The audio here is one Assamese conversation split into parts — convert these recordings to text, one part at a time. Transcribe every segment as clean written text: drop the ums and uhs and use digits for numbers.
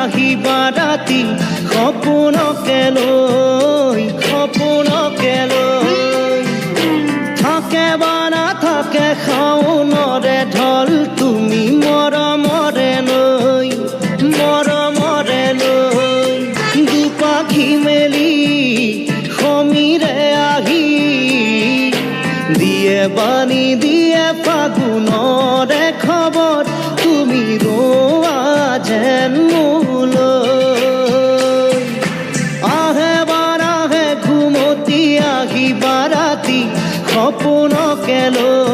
আহিবা ৰাতি সপোনকে লৈ থাকে বা নাথাকে শাওনৰে ঢল তুমি মৰমৰে লৈ দুপাখি মেলি সমীৰে আহি দিয়ে বাণী দিয়ে ফাগুনৰে খবৰ তুমি ৰোৱা যেন মোলৈ আহে বাৰাহে ঘুমতি আহিবা ৰাতি সপোনকে লৈ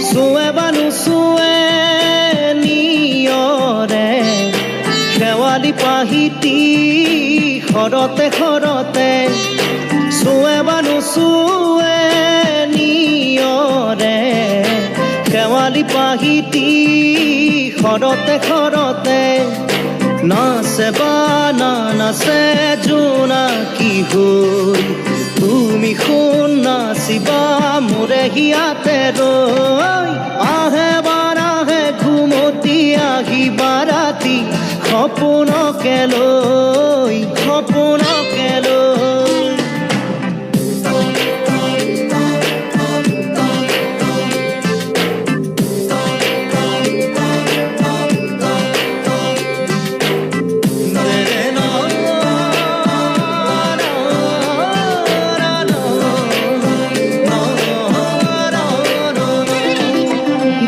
চুৱে বা নুচুৱে নিয়ৰে শেৱালি পাহিতি শৰতে চুৱে বা নুচুৱে নিয়ৰে শেৱালি পাহিতি শৰতে নাচে বা নাচে জোনাকী হৈ তুমি শুন নাচিবা মোৰে হিয়াতে ৰৈ আহে বাৰাহে ঘুমতি আহিবা ৰাতি সপোনকে লৈ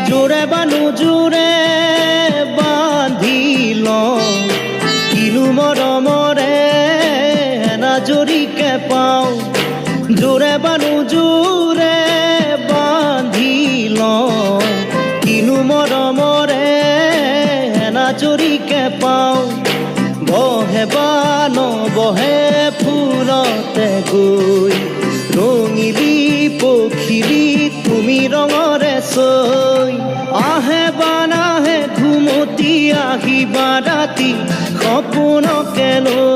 জোৰে বা নোজোৰে বান্ধি লওঁ কিনো মৰমৰে নাজৰিকে পাওঁ জোৰে বা নোজোৰে বান্ধি লওঁ কিনো মৰমৰে নাজৰিকে পাওঁ বহে বা নবহে ফুলতে গৈ ৰঙিলি পখিলি তুমি ৰঙৰে চৈ আহে বা নাহে ঘুমতি আহিবা ৰাতি সপোনকে লৈ